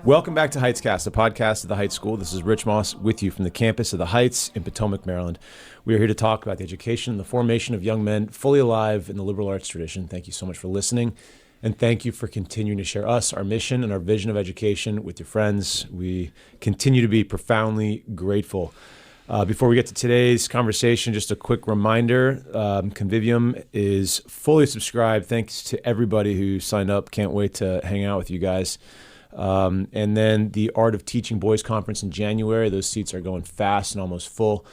Welcome back to Heightscast, the podcast of the Heights School. This is Rich Moss with you from the campus of the Heights in Potomac, Maryland. We are here to talk about the education and the formation of young men fully alive in the liberal arts tradition. Thank you so much for listening, and thank you for continuing to share us, our mission, and our vision of education with your friends. We continue to be profoundly grateful. Before we get to today's conversation, just a quick reminder, Convivium is fully subscribed. Thanks to everybody who signed up. Can't wait to hang out with you guys. And then the Art of Teaching Boys Conference in January. Those seats are going fast and almost full.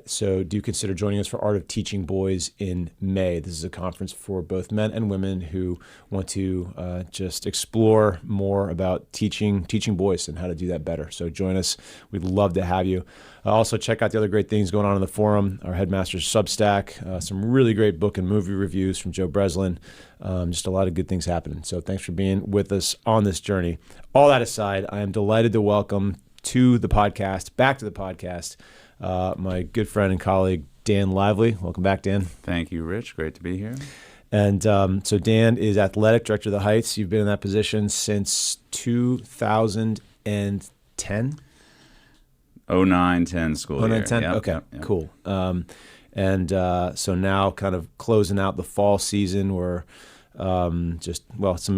So do consider joining us for Art of Teaching Boys in May. This is a conference for both men and women who want to just explore more about teaching boys and how to do that better. So join us. We'd love to have you. Also, check out the other great things going on in the forum, our Headmaster's Substack, some really great book and movie reviews from Joe Breslin, just a lot of good things happening. So thanks for being with us on this journey. All that aside, I am delighted to welcome back to the podcast, my good friend and colleague, Dan Lively. Welcome back, Dan. Thank you, Rich. Great to be here. And so Dan is Athletic Director of the Heights. You've been in that position since 2010? 09-10 school year. 09-10? Yep, Okay, yep. Cool. And so now kind of closing out the fall season, we're some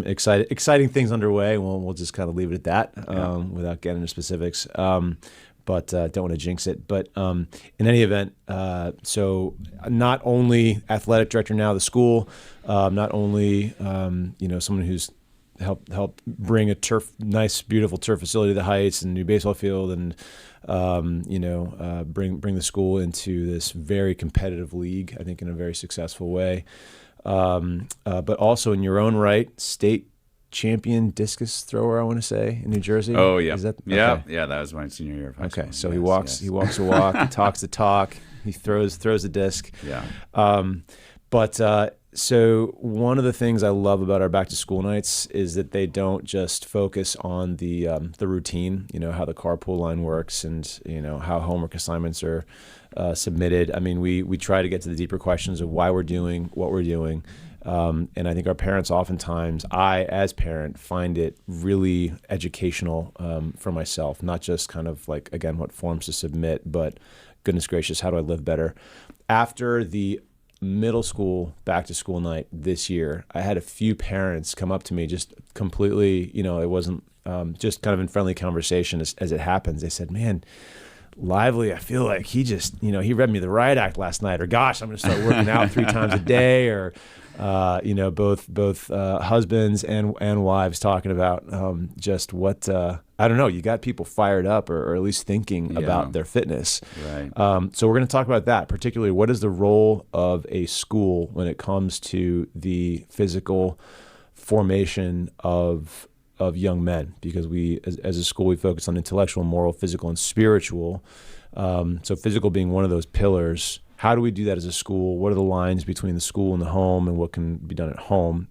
exciting things underway. We'll just kind of leave it at that without getting into specifics. But don't want to jinx it. But in any event, so not only athletic director now of the school, not only someone who's helped bring a nice, beautiful turf facility to the Heights and new baseball field, and bring the school into this very competitive league, I think in a very successful way. But also in your own right, state champion discus thrower, I want to say, in New Jersey. Oh yeah, is that okay? Yeah. That was my senior year of high school. Okay, so yes, he walks the walk, he talks the talk, he throws the disc. Yeah. So one of the things I love about our back to school nights is that they don't just focus on the routine, how the carpool line works and how homework assignments are submitted. I mean, we try to get to the deeper questions of why we're doing what we're doing. And I think our parents oftentimes, I as parent, find it really educational for myself, not just kind of like, again, what forms to submit, but goodness gracious, how do I live better? After the middle school back to school night this year, I had a few parents come up to me just completely, it wasn't just kind of in friendly conversation as it happens. They said, man, Lively, I feel like he just, he read me the riot act last night, or gosh, I'm going to start working out 3 times a day, or, both husbands and wives talking about just what, I don't know, you got people fired up or at least thinking about their fitness. Right. So we're going to talk about that, particularly what is the role of a school when it comes to the physical formation of young men, because we, as a school, we focus on intellectual, moral, physical, and spiritual. So physical being one of those pillars. How do we do that as a school? What are the lines between the school and the home, and what can be done at home?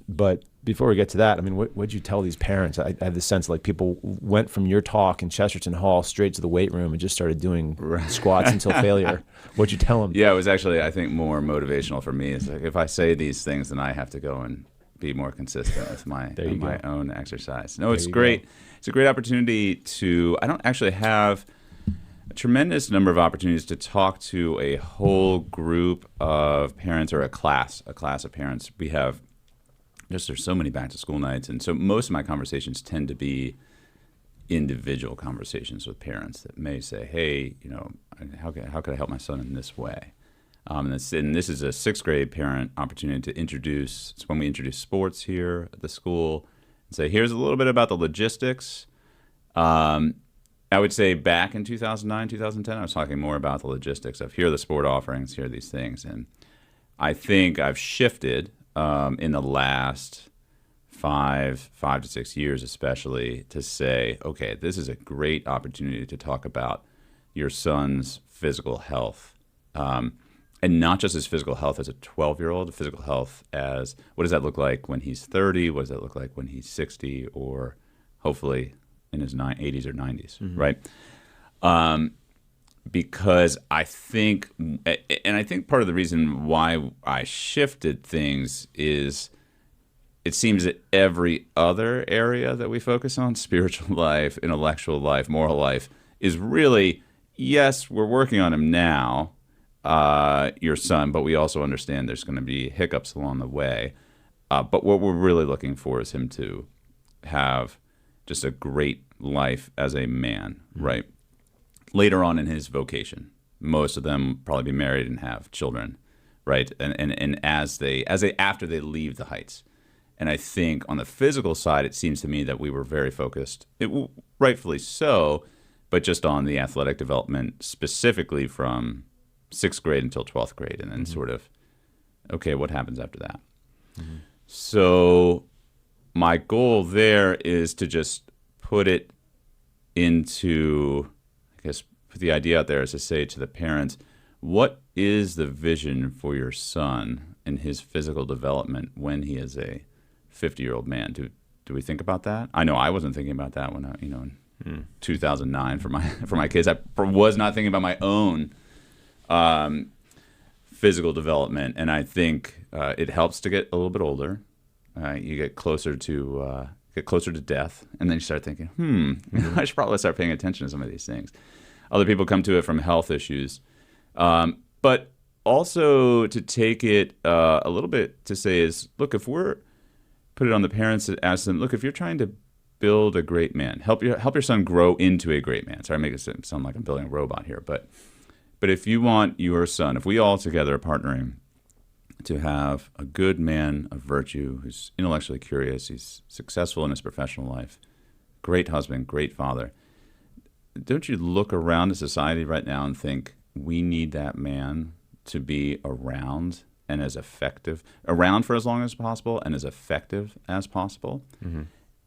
But before we get to that, I mean, what'd you tell these parents? I have the sense like people went from your talk in Chesterton Hall straight to the weight room and just started doing squats until failure. What'd you tell them? Yeah, it was actually, I think, more motivational for me. It's like, if I say these things, then I have to go and be more consistent with my own exercise. No, it's great. Go. It's a great opportunity I don't actually have a tremendous number of opportunities to talk to a whole group of parents, or a class of parents. We have there's so many back to school nights, and so most of my conversations tend to be individual conversations with parents that may say, hey, how could I help my son in this way? And this is a 6th grade parent opportunity to introduce. It's when we introduce sports here at the school and say, here's a little bit about the logistics. I would say back in 2009, 2010, I was talking more about the logistics of here are the sport offerings, here are these things. And I think I've shifted in the last 5 to 6 years especially to say, okay, this is a great opportunity to talk about your son's physical health. And not just his physical health as a 12-year-old, physical health as what does that look like when he's 30? What does that look like when he's 60? Or hopefully in his 80s or 90s, right? Because I think part of the reason why I shifted things is it seems that every other area that we focus on, spiritual life, intellectual life, moral life, is really, yes, we're working on him now, your son, but we also understand there's going to be hiccups along the way. But what we're really looking for is him to have just a great life as a man, right? Later on in his vocation, most of them probably be married and have children, right? And after they leave the Heights. And I think on the physical side, it seems to me that we were very focused, rightfully so, but just on the athletic development specifically from 6th grade until 12th grade, and then sort of, okay, what happens after that? Mm-hmm. So my goal there is to just put it into, I guess, put the idea out there is to say to the parents, what is the vision for your son in his physical development when he is a 50-year-old man? Do we think about that? I know I wasn't thinking about that when in 2009 for my kids. I was not thinking about my own physical development, and I think it helps to get a little bit older. You get closer to death, and then you start thinking, I should probably start paying attention to some of these things. Other people come to it from health issues, but also to take it a little bit to say is, look, if we're put it on the parents to ask them, look, if you're trying to build a great man, help your son grow into a great man. Sorry, I make it sound like I'm building a robot here, but if you want your son, if we all together are partnering to have a good man of virtue who's intellectually curious, he's successful in his professional life, great husband, great father, don't you look around the society right now and think we need that man to be around and as effective, around for as long as possible and as effective as possible? Mm-hmm.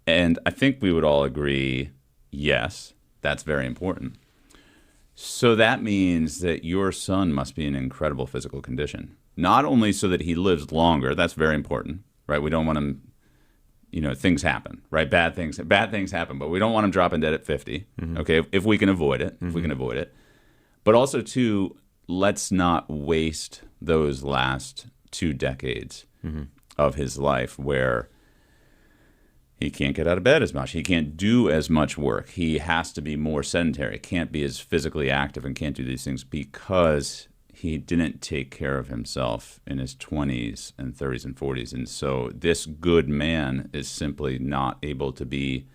And I think we would all agree, yes, that's very important. So that means that your son must be in incredible physical condition, not only so that he lives longer, that's very important, right? We don't want him, things happen, right? Bad things happen, but we don't want him dropping dead at 50, okay, if we can avoid it. But also, too, let's not waste those last 2 decades of his life where he can't get out of bed as much. He can't do as much work. He has to be more sedentary, can't be as physically active, and can't do these things because he didn't take care of himself in his 20s and 30s and 40s. And so this good man is simply not able to be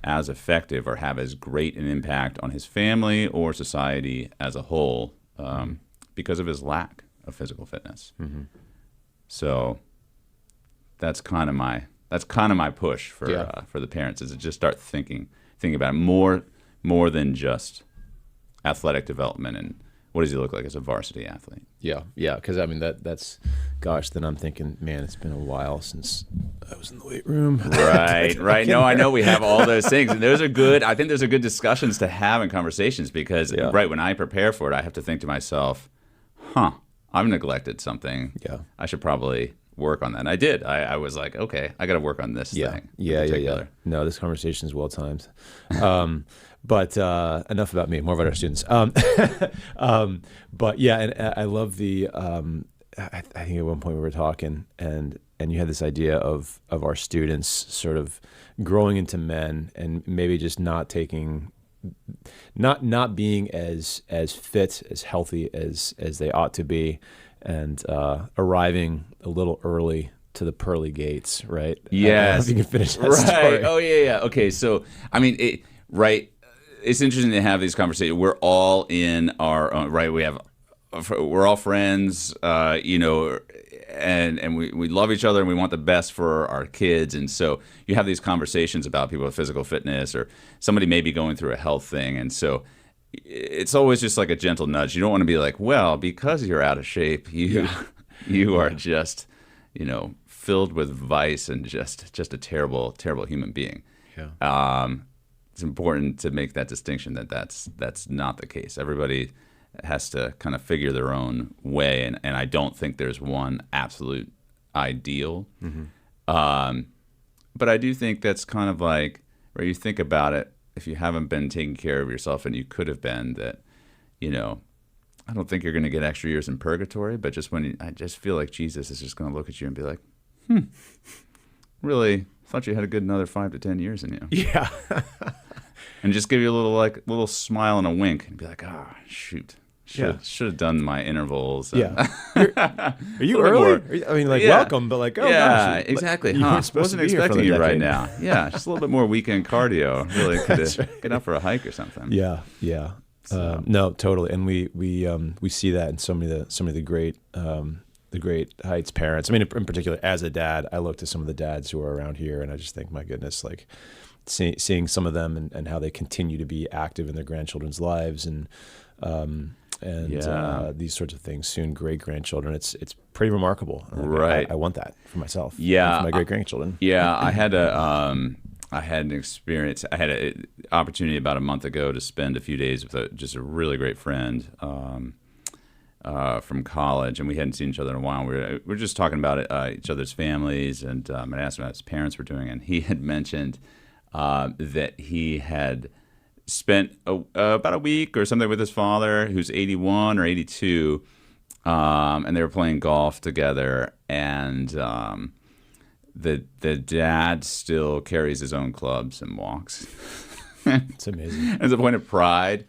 as effective or have as great an impact on his family or society as a whole because of his lack of physical fitness. Mm-hmm. So that's kind of my push for the parents, is to just start thinking about it more than just athletic development and what does he look like as a varsity athlete. Yeah, because that's then I'm thinking, man, it's been a while since I was in the weight room. Right. No, I know we have all those things, and those are good. I think those are good discussions to have in conversations because, when I prepare for it, I have to think to myself, I've neglected something. Yeah, I should probably work on that. And I did. I was like, okay, I got to work on this thing. Yeah. No, this conversation is well timed. But enough about me, more about our students. But yeah, and I love the. I think at one point we were talking, and you had this idea of our students sort of growing into men, and maybe just not being as fit, as healthy as they ought to be, and arriving a little early to the pearly gates, right? Yes. If you can finish that story. Oh yeah. Okay, so it's interesting to have these conversations. We're all in our own, right? We're all friends, and we love each other and we want the best for our kids. And so you have these conversations about people with physical fitness, or somebody may be going through a health thing. And so it's always just like a gentle nudge. You don't want to be like, well, because you're out of shape, you are just, filled with vice and just a terrible, terrible human being. Yeah. It's important to make that distinction that's not the case. Everybody has to kind of figure their own way, and I don't think there's one absolute ideal. Mm-hmm. But I do think that's kind of like, where you think about it, if you haven't been taking care of yourself and you could have been, that, I don't think you're going to get extra years in purgatory, but just I just feel like Jesus is just going to look at you and be like, really thought you had a good another 5 to 10 years in you. Yeah. And just give you a little smile and a wink and be like, shoot. Should have done my intervals. Yeah. Are you early? I mean, welcome, but gosh. Exactly. You weren't supposed Wasn't to be expecting here you for right now. Yeah, just a little bit more weekend cardio. Really could have get out for a hike or something. Yeah, yeah. So. No, totally. And we see that in so many of the great Heights parents. I mean, in particular, as a dad, I look to some of the dads who are around here, and I just think, my goodness, seeing some of them and how they continue to be active in their grandchildren's lives and these sorts of things, soon great-grandchildren. It's pretty remarkable. Right. I want that for myself. Yeah. For my great-grandchildren. Yeah. I had an experience. I had an opportunity about a month ago to spend a few days with just a really great friend from college, and we hadn't seen each other in a while. We were just talking about each other's families, and I asked him how his parents were doing, and he had mentioned that he had spent about a week or something with his father, who's 81 or 82, and they were playing golf together. And the dad still carries his own clubs and walks. It's amazing. As a point of pride.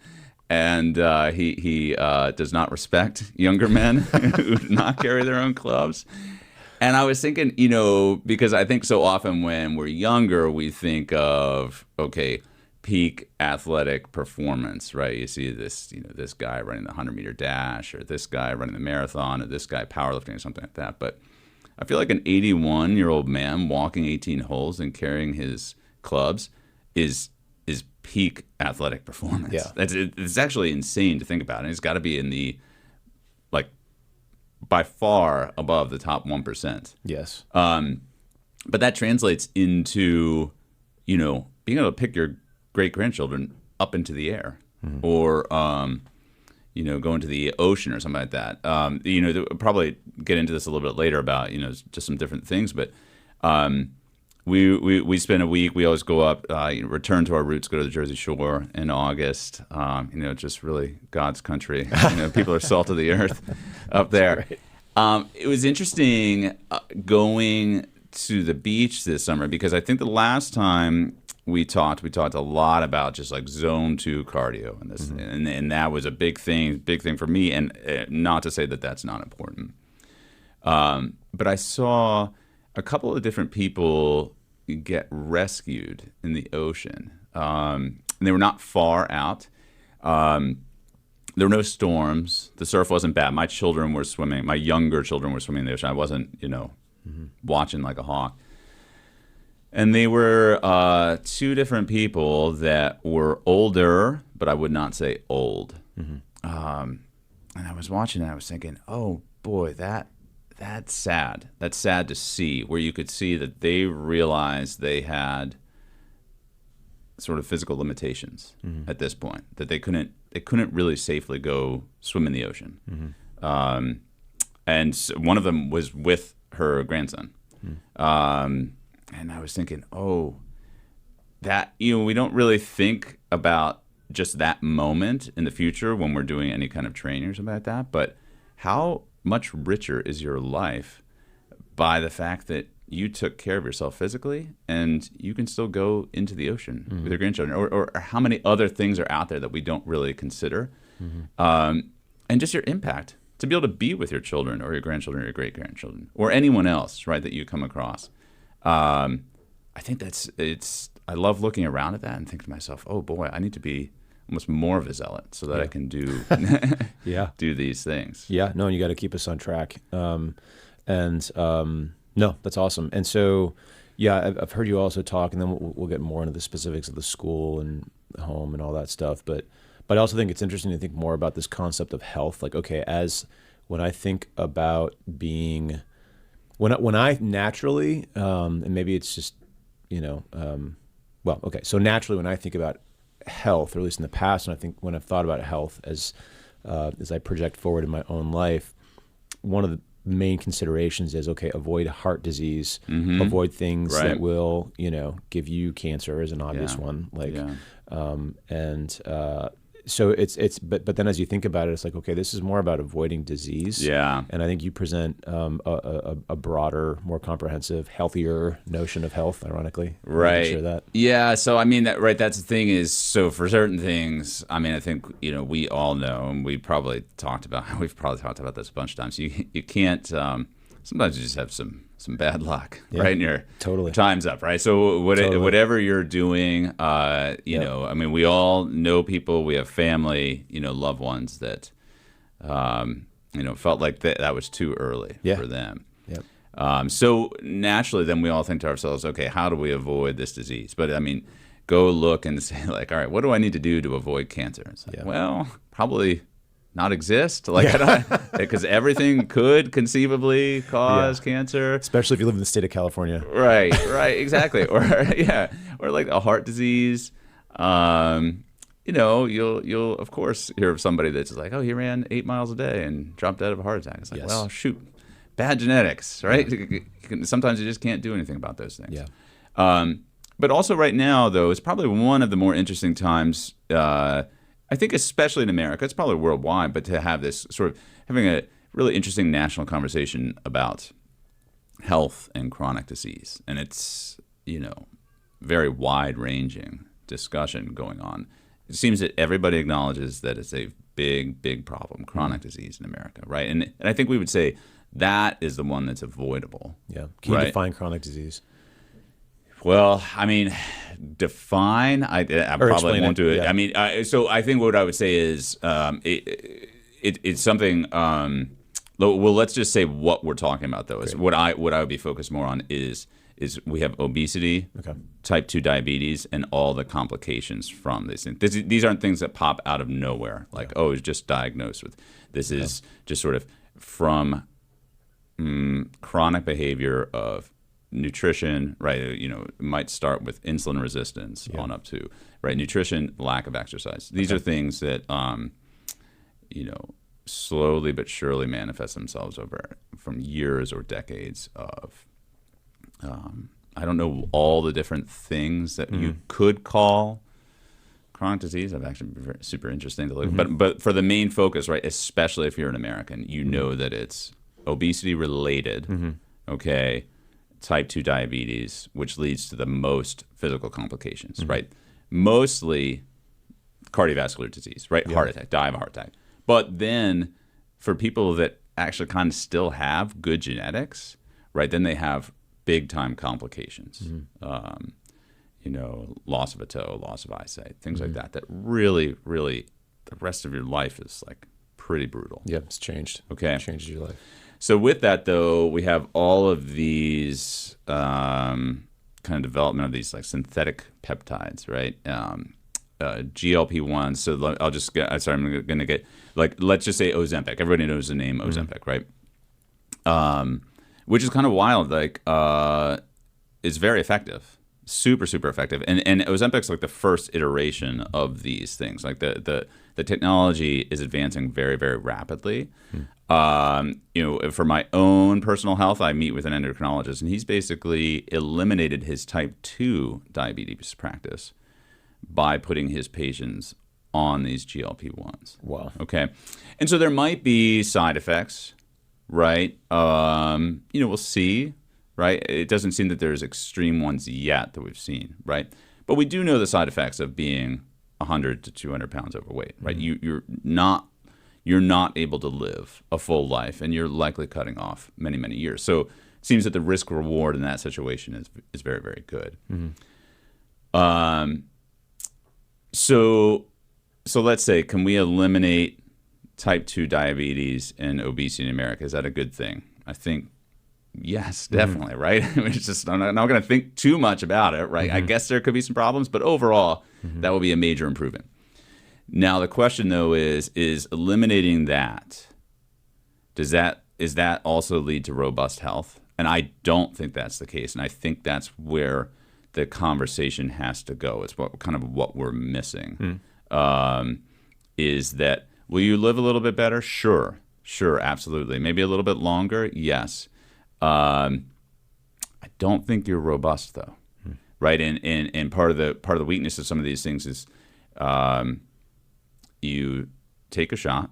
And he does not respect younger men who do not carry their own clubs. And I was thinking, because I think so often when we're younger, we think of, okay, peak athletic performance, right? You see this guy running the 100-meter dash, or this guy running the marathon, or this guy powerlifting, or something like that. But I feel like an 81-year-old man walking 18 holes and carrying his clubs is peak athletic performance. Yeah. It's actually insane to think about. And it's got to be in the, by far above the top 1%. Yes. But that translates into, being able to pick your great-grandchildren up into the air, or, go into the ocean or something like that. We'll probably get into this a little bit later about, just some different things, but we spend a week. We always go up, return to our roots, go to the Jersey Shore in August. Just really God's country. People are salt of the earth up there. It was interesting going to the beach this summer, because I think the last time we talked a lot about just zone 2 cardio, and this, and that was a big thing for me. And not to say that that's not important, but I saw a couple of different people get rescued in the ocean. And they were not far out. There were no storms. The surf wasn't bad. My children were swimming. My younger children were swimming in the ocean. I wasn't, watching like a hawk. And they were 2 different people that were older, but I would not say old. And I was watching and I was thinking, oh boy, that's sad. That's sad to see, where you could see that they realized they had sort of physical limitations at this point, that they couldn't really safely go swim in the ocean. And one of them was with her grandson. And I was thinking, that, we don't really think about just that moment in the future when we're doing any kind of training or something like that, but how much richer is your life by the fact that you took care of yourself physically and you can still go into the ocean with your grandchildren, or how many other things are out there that we don't really consider. And just your impact to be able to be with your children or your grandchildren or your great-grandchildren or anyone else, right, that you come across. I think I love looking around at that and think to myself, oh boy, I need to be almost more of a zealot so that I can do do these things. Yeah, no, you got to keep us on track. No, that's awesome. And so, I've heard you also talk, and then we'll get more into the specifics of the school and the home and all that stuff. But I also think it's interesting to think more about this concept of health. When I think about being, when I naturally, and maybe it's just, so naturally when I think about health, or at least in the past, and I think when I've thought about health as I project forward in my own life, one of the main considerations is, avoid heart disease, avoid things that will, So but then as you think about it, it's like, okay, this is more about avoiding disease. Yeah. And I think you present a broader, more comprehensive, healthier notion of health, ironically. Right. Share that. Yeah. So, I mean, that's the thing is, so for certain things, I mean, I think, we all know, and we've probably talked about this a bunch of times. You can't, sometimes you just have some bad luck, right? And your time's up, right? So whatever you're doing, you know, I mean, we all know people, we have family, loved ones that, felt like that was too early for them. Yeah. So naturally, then we all think to ourselves, okay, how do we avoid this disease? But I mean, go look and say, like, all right, what do I need to do to avoid cancer? It's like, well, probably not exist, like, because everything could conceivably cause cancer, especially if you live in the state of California. Right, exactly. Or like a heart disease. You'll of course hear of somebody that's like, oh, he ran 8 miles a day and dropped dead of a heart attack. It's like, well, shoot, bad genetics, right? Sometimes you just can't do anything about those things. Yeah. But also right now, though, is probably one of the more interesting times. I think especially in America, it's probably worldwide, but to have this sort of having a really interesting national conversation about health and chronic disease. And it's, very wide-ranging discussion going on. It seems that everybody acknowledges that it's a big, big problem, chronic disease in America, right? And I think we would say that is the one that's avoidable. Yeah. Can you define chronic disease? Well, I mean, define. I probably won't do it. Yeah. I mean, so I think what I would say is it's something. Well, let's just say what we're talking about, though. Is what I would be focused more on is we have obesity, type 2 diabetes, and all the complications from these things. These aren't things that pop out of nowhere, like oh, it's just diagnosed with. This is just sort of from chronic behavior of nutrition, right? It might start with insulin resistance on up to, right? Nutrition, lack of exercise. These are things that, slowly but surely manifest themselves over from years or decades of, I don't know all the different things that you could call chronic disease. I've actually been super interesting to look at. But for the main focus, right, especially if you're an American, you know that it's obesity related, okay? Type 2 diabetes, which leads to the most physical complications, right? Mostly cardiovascular disease, right? Heart attack, die of a heart attack. But then for people that actually kind of still have good genetics, right, then they have big time complications. Loss of a toe, loss of eyesight, things like that really, really the rest of your life is like pretty brutal. Yeah, it's changed. Okay. It changes your life. So with that, though, we have all of these kind of development of these like synthetic peptides, right? GLP-1. So I'll just get. Sorry, I'm going to get like let's just say Ozempic. Everybody knows the name Ozempic, right? Which is kind of wild. Like, it's very effective, super effective. And Ozempic's like the first iteration of these things. Like the technology is advancing very, very rapidly. For my own personal health, I meet with an endocrinologist, and he's basically eliminated his type 2 diabetes practice by putting his patients on these GLP-1s. Wow. Okay. And so there might be side effects, right? We'll see, right? It doesn't seem that there's extreme ones yet that we've seen, right? But we do know the side effects of being 100 to 200 pounds overweight, right? You're not able to live a full life, and you're likely cutting off many, many years. So it seems that the risk reward in that situation is very, very good. So let's say, can we eliminate type 2 diabetes and obesity in America? Is that a good thing? I think yes, definitely, right? It's just I'm not going to think too much about it, right? I guess there could be some problems, but overall, that would be a major improvement. Now, the question, though, is eliminating that, is that also lead to robust health? And I don't think that's the case. And I think that's where the conversation has to go. It's what we're missing. Is that, will you live a little bit better? Sure, absolutely. Maybe a little bit longer? Yes. I don't think you're robust, though, right? And part of the weakness of some of these things is you take a shot,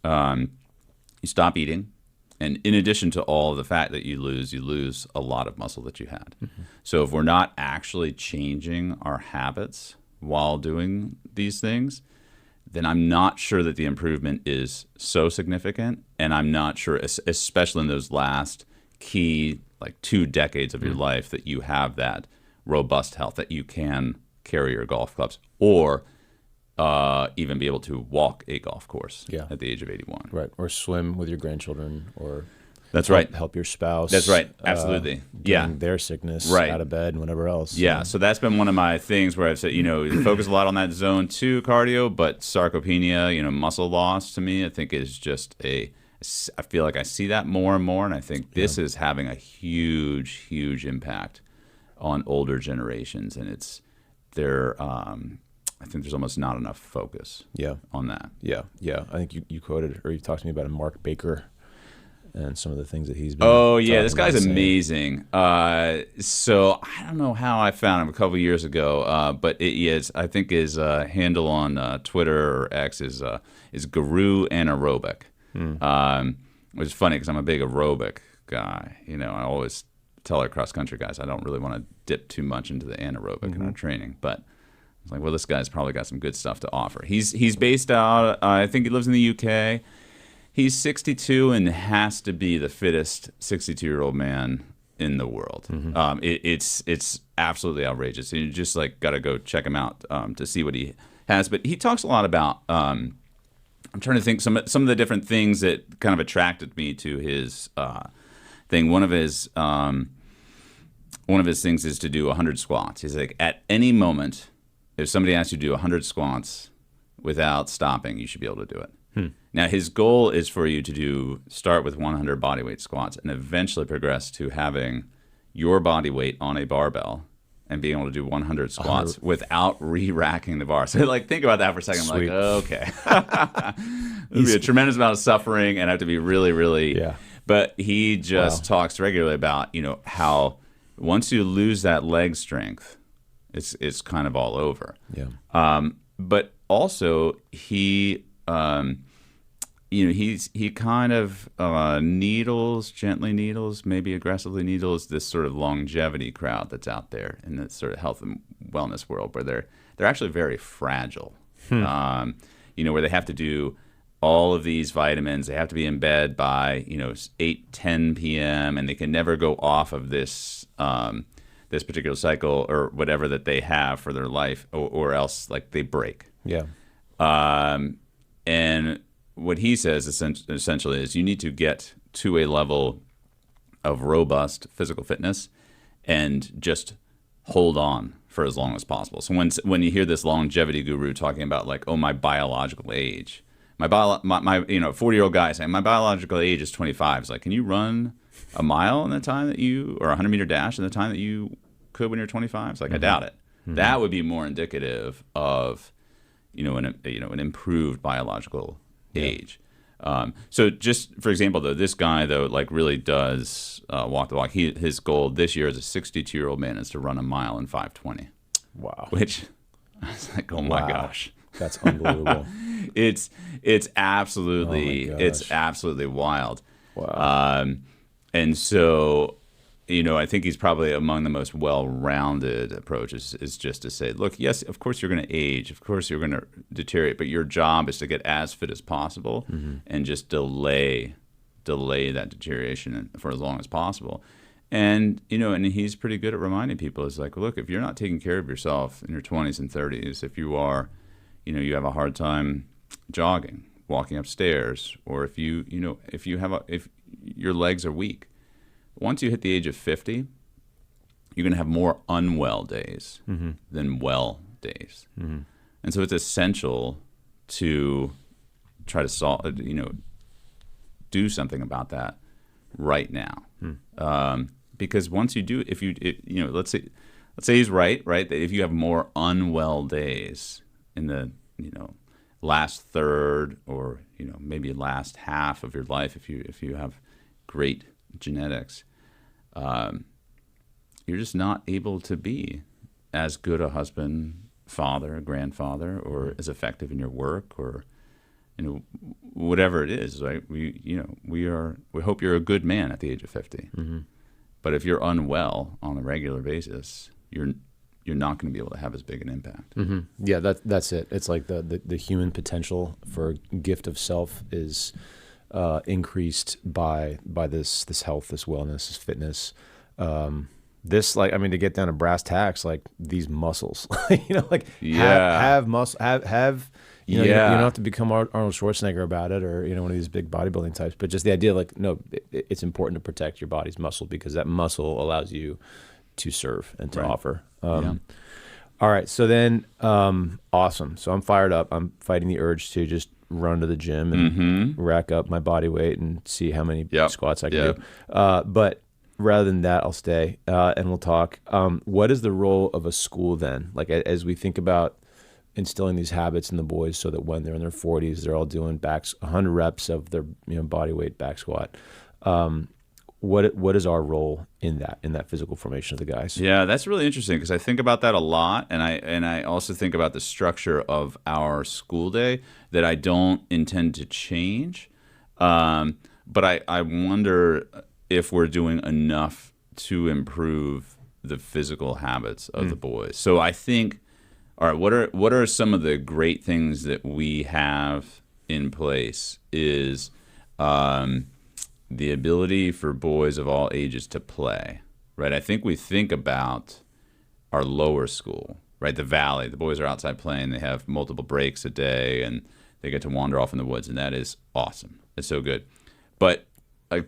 you stop eating, and in addition to all of the fat that you lose a lot of muscle that you had. Mm-hmm. So if we're not actually changing our habits while doing these things, then I'm not sure that the improvement is so significant, and I'm not sure, especially in those last key 2 decades of your life, that you have that robust health, that you can carry your golf clubs or even be able to walk a golf course at the age of 81. Right, or swim with your grandchildren, or that's right, help your spouse. That's right, absolutely. During their sickness, out of bed and whatever else. Yeah, so that's been one of my things where I've said, focus a lot on that zone 2 cardio, but sarcopenia, muscle loss to me, I think is just I feel like I see that more and more, and I think this is having a huge, huge impact on older generations, and I think there's almost not enough focus on that. Yeah. I think you quoted, or you talked to me about Mark Baker and some of the things that he's been this guy's amazing. So I don't know how I found him a couple years ago, but I think his handle on Twitter or X is Guru Anaerobic, which is funny because I'm a big aerobic guy. I always tell our cross-country guys I don't really want to dip too much into the anaerobic in our training, but it's like, well, this guy's probably got some good stuff to offer. He's based out, I think he lives in the UK. He's 62 and has to be the fittest 62-year-old man in the world. Mm-hmm. It's absolutely outrageous. And you just got to go check him out to see what he has. But he talks a lot about. I'm trying to think some of the different things that kind of attracted me to his thing. One of his things is to do 100 squats. He's like, at any moment, if somebody asks you to do 100 squats without stopping, you should be able to do it. Now, his goal is for you to start with 100 bodyweight squats and eventually progress to having your body weight on a barbell and being able to do 100 squats without re-racking the bar. So, think about that for a second. Sweet. I'm like, okay. There'll be a tremendous amount of suffering and I have to be really, really... Yeah. But he just talks regularly about, how once you lose that leg strength, it's kind of all over. Yeah. But also, he kind of gently needles, maybe aggressively needles this sort of longevity crowd that's out there in the sort of health and wellness world where they're actually very fragile. Where they have to do all of these vitamins, they have to be in bed by 8-10 p.m. and they can never go off of this this particular cycle or whatever that they have for their life, or else they break. Yeah. And what he says essentially is you need to get to a level of robust physical fitness and just hold on for as long as possible. So when you hear this longevity guru talking about my biological age, my 40-year-old guy saying my biological age is 25, it's like, can you run a mile in the time that or a 100-meter dash in the time that you could when you're 25? It's like, I doubt it. Mm-hmm. That would be more indicative of an improved biological age. So just for example, though, this guy really does walk the walk. His goal this year as a 62-year-old man is to run a mile in 5:20. Wow. Which I was like, oh my gosh, that's unbelievable. It's absolutely wild. Wow. And so, I think he's probably among the most well-rounded approaches is just to say, look, yes, of course you're going to age, of course you're going to deteriorate, but your job is to get as fit as possible and just delay that deterioration for as long as possible. And, and he's pretty good at reminding people, it's like, look, if you're not taking care of yourself in your 20s and 30s, if you are, you have a hard time jogging, walking upstairs, or if if your legs are weak, once you hit the age of 50, you're going to have more unwell days than well days. Mm-hmm. And so it's essential to try to do something about that right now. Because once you do, let's say he's right, that if you have more unwell days in the, last third or, maybe last half of your life, if you have great genetics, you're just not able to be as good a husband, father, a grandfather, or as effective in your work, or whatever it is, right? We hope you're a good man at the age of 50. Mm-hmm. But if you're unwell on a regular basis, you're not going to be able to have as big an impact. Mm-hmm. Yeah, that's it. It's like the human potential for gift of self is increased by this health, this wellness, this fitness. To get down to brass tacks, like these muscles, have muscle, have. You don't have to become Arnold Schwarzenegger about it, or one of these big bodybuilding types. But just the idea, it's important to protect your body's muscle, because that muscle allows you to serve and to offer. All right, so then, awesome. So I'm fired up. I'm fighting the urge to just run to the gym and rack up my body weight and see how many squats I can do. But rather than that, I'll stay and we'll talk. What is the role of a school then? Like, as we think about instilling these habits in the boys, so that when they're in their 40s, they're all doing 100 reps of their body weight back squat. What is our role in that physical formation of the guys? Yeah, that's really interesting, because I think about that a lot, and I also think about the structure of our school day that I don't intend to change, but I wonder if we're doing enough to improve the physical habits of the boys. So I think, all right, what are some of the great things that we have in place is the ability for boys of all ages to play, right? I think we think about our lower school, right? The Valley, the boys are outside playing. They have multiple breaks a day, and they get to wander off in the woods, and that is awesome. It's so good. But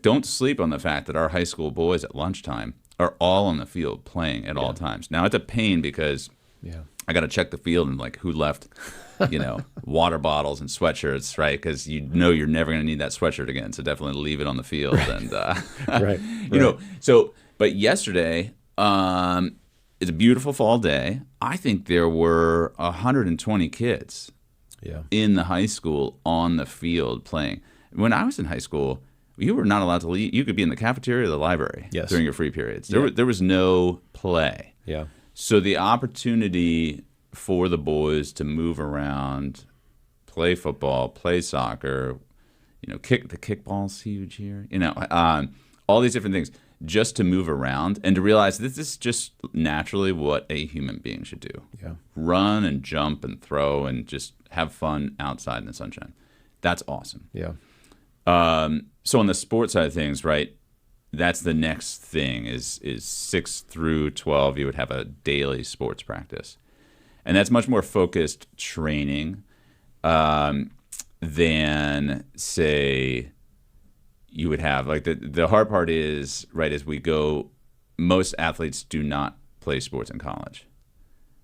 don't sleep on the fact that our high school boys at lunchtime are all on the field playing at all times. Now, it's a pain, because I got to check the field and who left, water bottles and sweatshirts, right? Because you're never going to need that sweatshirt again. So definitely leave it on the field. And right. But yesterday, it's a beautiful fall day. I think there were 120 kids in the high school on the field playing. When I was in high school, you were not allowed to leave. You could be in the cafeteria or the library during your free periods. There was no play. Yeah. So the opportunity for the boys to move around, play football, play soccer, the kickball's huge here, all these different things, just to move around and to realize this is just naturally what a human being should do. Yeah. Run and jump and throw and just have fun outside in the sunshine. That's awesome. Yeah. So on the sports side of things, right, that's the next thing is 6 through 12, you would have a daily sports practice. And that's much more focused training than, say, you would have. The hard part is, right, as we go, most athletes do not play sports in college.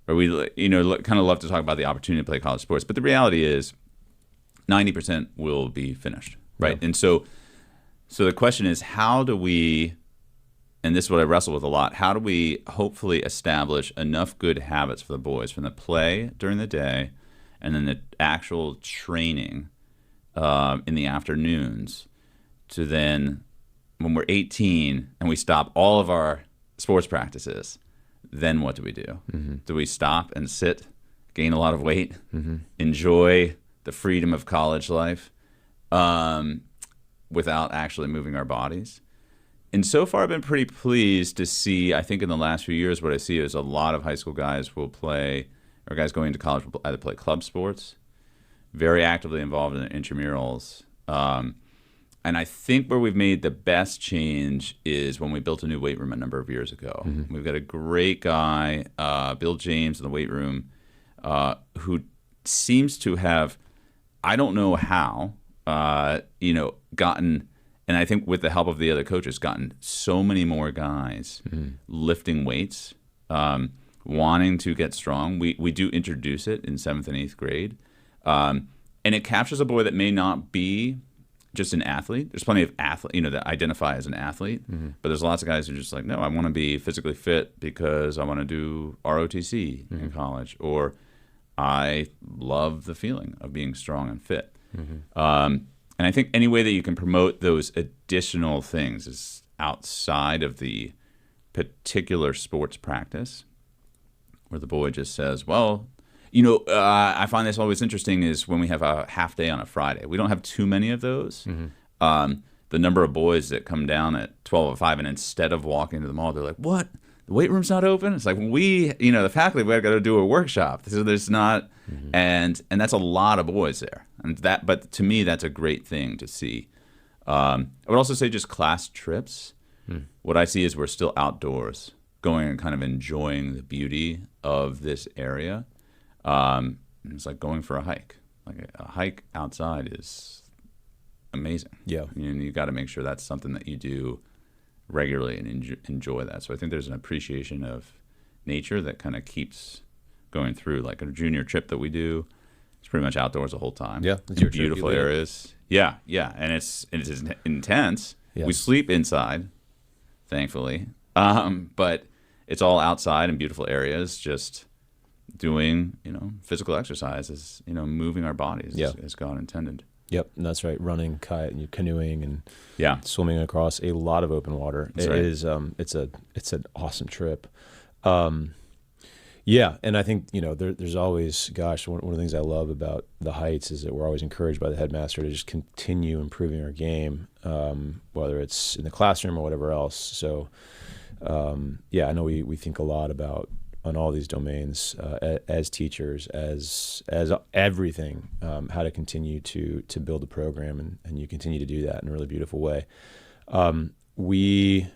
Or we, kind of love to talk about the opportunity to play college sports. But the reality is 90% will be finished, right? Yeah. And so the question is, how do we, and this is what I wrestle with a lot, how do we hopefully establish enough good habits for the boys from the play during the day and then the actual training in the afternoons to then, when we're 18 and we stop all of our sports practices, then what do we do? Mm-hmm. Do we stop and sit, gain a lot of weight, enjoy the freedom of college life without actually moving our bodies? And so far, I've been pretty pleased to see, I think in the last few years, what I see is a lot of high school guys will play, or guys going into college will either play club sports, very actively involved in intramurals. And I think where we've made the best change is when we built a new weight room a number of years ago. Mm-hmm. We've got a great guy, Bill James, in the weight room, who seems to have, I don't know how, gotten, and I think with the help of the other coaches, gotten so many more guys lifting weights, wanting to get strong. We do introduce it in 7th and 8th grade. And it captures a boy that may not be just an athlete. There's plenty of athlete, that identify as an athlete, but there's lots of guys who are just like, no, I want to be physically fit because I want to do ROTC in college, or I love the feeling of being strong and fit. And I think any way that you can promote those additional things is outside of the particular sports practice, where the boy just says, well, I find this always interesting is when we have a half day on a Friday. We don't have too many of those. The number of boys that come down at 12:05 and instead of walking to the mall, they're like, "What? The weight room's not open?" It's like, the faculty, we've got to do a workshop. So there's not, and that's a lot of boys there. But to me, that's a great thing to see. I would also say just class trips. What I see is we're still outdoors, going and kind of enjoying the beauty of this area. It's like going for a hike. Like a hike outside is amazing. Yeah. And you got to make sure that's something that you do regularly and enjoy that. So I think there's an appreciation of nature that kind of keeps going through. Like a junior trip that we do, it's pretty much outdoors the whole time. Yeah. In beautiful areas. Yeah. And it's intense. Yes. We sleep inside, thankfully. But it's all outside in beautiful areas, just doing, physical exercises, moving our bodies as God intended. Yep, that's right. Running, canoeing, and Yeah. swimming across a lot of open water. That's right. It is. It's an awesome trip. Yeah, and I think there's always, one of the things I love about the Heights is that we're always encouraged by the headmaster to just continue improving our game, whether it's in the classroom or whatever else. So, I know we think a lot about on all these domains as teachers, as everything, how to continue to build the program, and you continue to do that in a really beautiful way. We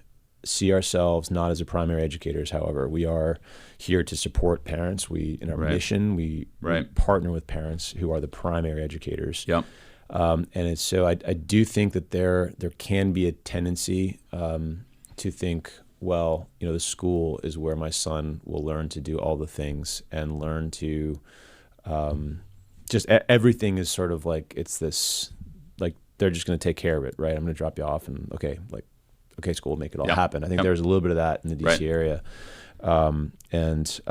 see ourselves not as a primary educators, however. We are here to support parents. In our mission, we partner with parents who are the primary educators. Yep. And it's so I do think that there can be a tendency to think, well, the school is where my son will learn to do all the things and learn to just everything is sort of like it's this, like they're just going to take care of it, right? I'm going to drop you off and okay, school will make it all happen. I think there's a little bit of that in the DC area, and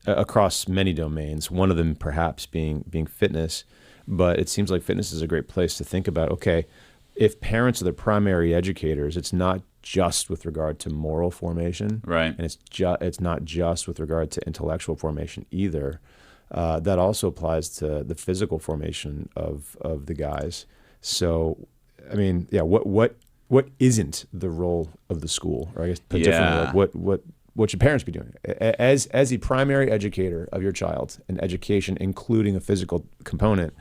across many domains. One of them perhaps being fitness, but it seems like fitness is a great place to think about. Okay, if parents are the primary educators, it's not just with regard to moral formation, right? And it's not just with regard to intellectual formation either. That also applies to the physical formation of the guys. So, I mean, what isn't the role of the school? Or I guess put differently, like what should parents be doing as the primary educator of your child, and education including a physical component?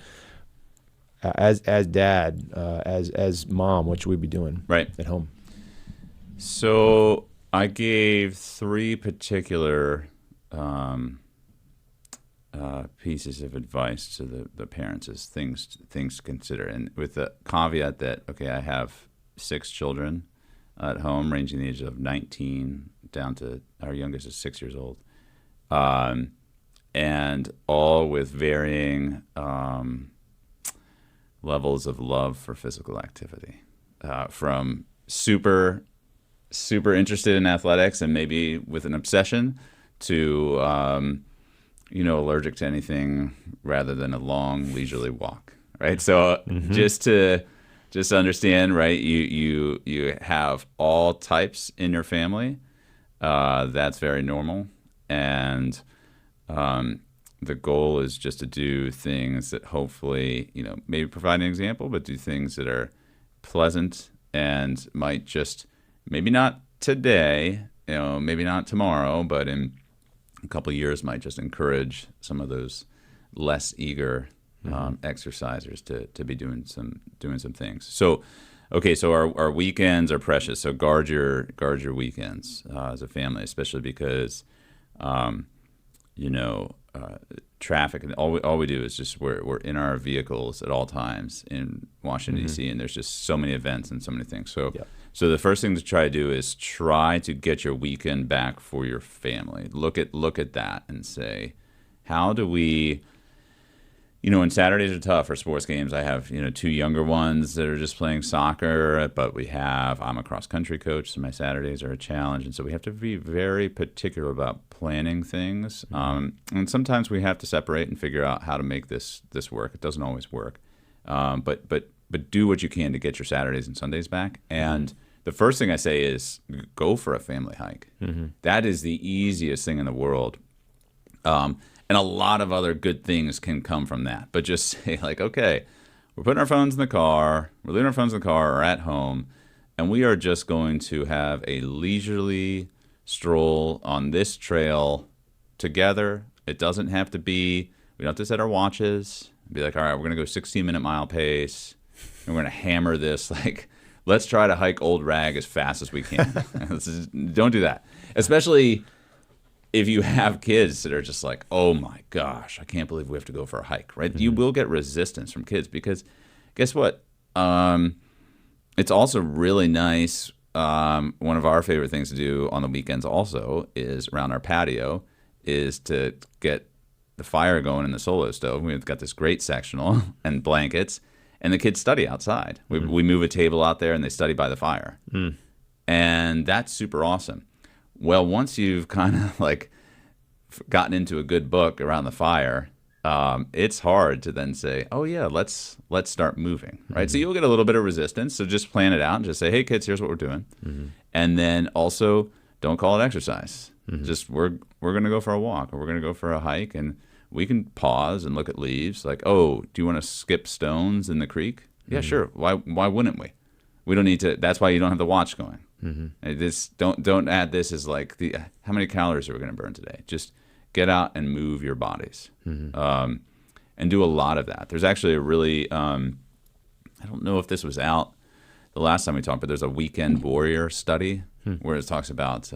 As dad, as mom, what should we be doing at home? So I gave 3 particular pieces of advice to the parents as things to consider, and with the caveat that I have 6 children at home, ranging the age of 19 down to our youngest is 6 years old, and all with varying levels of love for physical activity, from super interested in athletics and maybe with an obsession to allergic to anything rather than a long leisurely walk, right? So just to understand, right, you have all types in your family. That's very normal, and the goal is just to do things that hopefully, maybe provide an example, but do things that are pleasant and might just, maybe not today, maybe not tomorrow, but in a couple of years might just encourage some of those less eager exercisers to be doing some things. So, so our weekends are precious. So guard your weekends as a family, especially because, traffic, and all we do is just we're in our vehicles at all times in Washington D.C. and there's just so many events and so many things. So the first thing to try to do is try to get your weekend back for your family. Look at that and say, how do we? And Saturdays are tough for sports games. I have 2 younger ones that are just playing soccer, but I'm a cross country coach, so my Saturdays are a challenge, and so we have to be very particular about planning things. And sometimes we have to separate and figure out how to make this work. It doesn't always work, but do what you can to get your Saturdays and Sundays back. And the first thing I say is go for a family hike. That is the easiest thing in the world. And a lot of other good things can come from that. But just say, like, okay, we're putting our phones in the car, we're leaving our phones in the car or at home, and we are just going to have a leisurely stroll on this trail together. It doesn't have to be, we don't have to set our watches, be like, all right, we're going to go 16-minute mile pace, and we're going to hammer this. Like, let's try to hike Old Rag as fast as we can. Don't do that. Especially if you have kids that are just like, oh my gosh, I can't believe we have to go for a hike, right? You will get resistance from kids because guess what? It's also really nice. One of our favorite things to do on the weekends also is around our patio is to get the fire going in the solo stove. We've got this great sectional and blankets, and the kids study outside. We move a table out there and they study by the fire. And that's super awesome. Well, once you've kind of like gotten into a good book around the fire, it's hard to then say, oh yeah, let's start moving, right? So you'll get a little bit of resistance. So just plan it out and just say, hey kids, here's what we're doing. And then also don't call it exercise. Just we're going to go for a walk or we're going to go for a hike, and we can pause and look at leaves. Like, oh, do you want to skip stones in the creek? Yeah, sure. Why wouldn't we? We don't need to. That's why you don't have the watch going. This don't add this as like the how many calories are we going to burn today? Just get out and move your bodies, and do a lot of that. There's actually a really I don't know if this was out the last time we talked, but there's a weekend warrior study where it talks about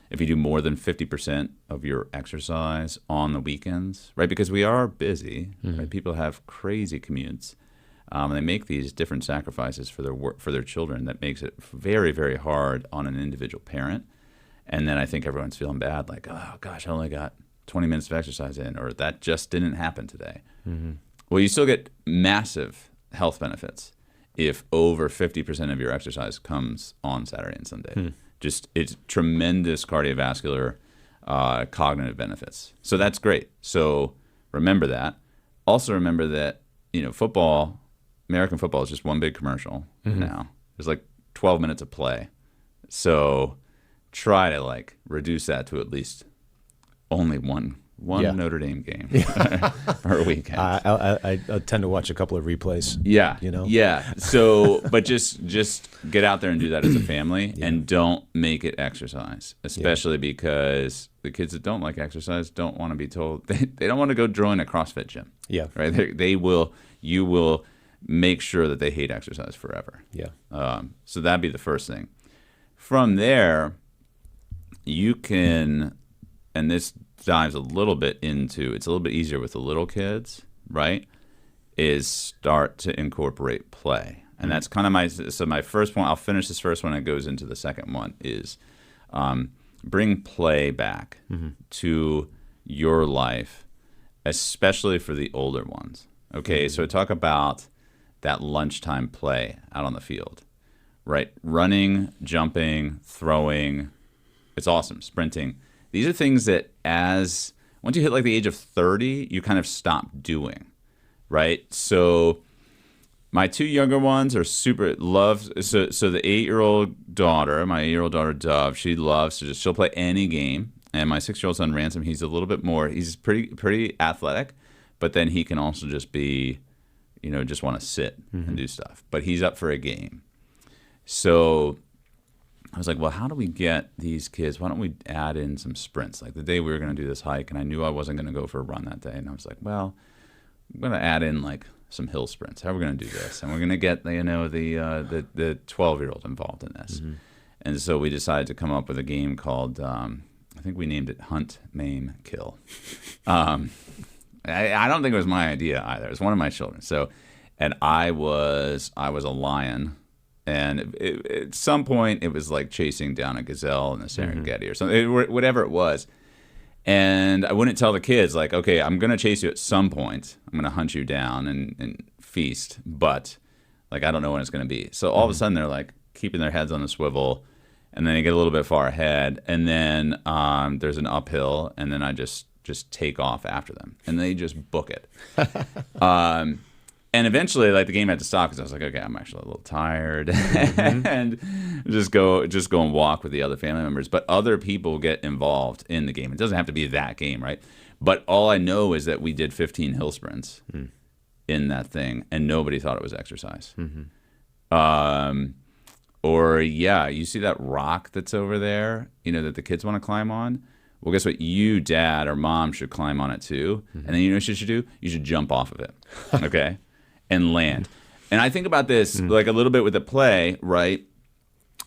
if you do more than 50% of your exercise on the weekends, right? Because we are busy, right? People have crazy commutes. And they make these different sacrifices for their work, for their children. That makes it very, very hard on an individual parent. And then I think everyone's feeling bad, like, oh gosh, I only got 20 minutes of exercise in, or that just didn't happen today. Well, you still get massive health benefits if over 50% of your exercise comes on Saturday and Sunday. Just it's tremendous cardiovascular, cognitive benefits. So that's great. So remember that. Also remember that football. American football is just one big commercial now. There's like 12 minutes of play. So try to like reduce that to at least only one Notre Dame game per weekend. I tend to watch a couple of replays. Yeah. So, but just get out there and do that as a family, and don't make it exercise, especially because the kids that don't like exercise don't want to be told they don't want to go join a CrossFit gym. Yeah, right. You will make sure that they hate exercise forever. So that'd be the first thing. From there, you can, and this dives a little bit into, it's a little bit easier with the little kids, right, is start to incorporate play. And that's kind of my first point. I'll finish this first one and it goes into the second one is bring play back to your life, especially for the older ones. Okay, so talk about that lunchtime play out on the field, right? Running, jumping, throwing, it's awesome. Sprinting. These are things that once you hit like the age of 30, you kind of stop doing, right? So my two younger ones are so the 8-year-old daughter, my 8-year-old daughter Dove, she loves to she'll play any game. And my 6-year-old son Ransom, he's a little bit more, he's pretty athletic, but then he can also just be, just want to sit and do stuff. But he's up for a game. So I was like, well, how do we get these kids? Why don't we add in some sprints? Like the day we were going to do this hike, and I knew I wasn't going to go for a run that day. And I was like, well, I'm going to add in like some hill sprints. How are we going to do this? And we're going to get, the 12-year-old involved in this. And so we decided to come up with a game called, I think we named it Hunt, Maim, Kill. I don't think it was my idea either. It was one of my children. So, and I was a lion, and at some point it was like chasing down a gazelle in the Serengeti or something, whatever it was. And I wouldn't tell the kids like, okay, I'm gonna chase you at some point. I'm gonna hunt you down and feast, but like I don't know when it's gonna be. So all of a sudden they're like keeping their heads on a swivel, and then they get a little bit far ahead, and then there's an uphill, and then I just take off after them, and they just book it. And eventually, like, the game had to stop because I was like, okay, I'm actually a little tired, and just go and walk with the other family members. But other people get involved in the game. It doesn't have to be that game, right? But all I know is that we did 15 hill sprints in that thing, and nobody thought it was exercise. Or you see that rock that's over there, that the kids want to climb on? Well, guess what? You, dad, or mom should climb on it too. And then you know what you should do? You should jump off of it, okay? And land. And I think about this like a little bit with the play, right?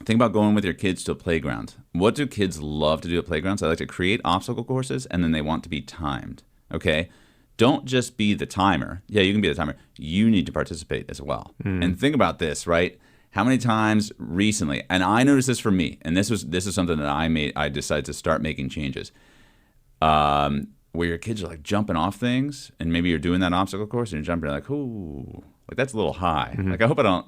Think about going with your kids to a playground. What do kids love to do at playgrounds? They like to create obstacle courses, and then they want to be timed, okay? Don't just be the timer. Yeah, you can be the timer. You need to participate as well. And think about this, right? How many times recently, and I noticed this for me, and this is something that I decided to start making changes, where your kids are like jumping off things, and maybe you're doing that obstacle course and you're jumping like, ooh, like that's a little high. Like, I hope I don't,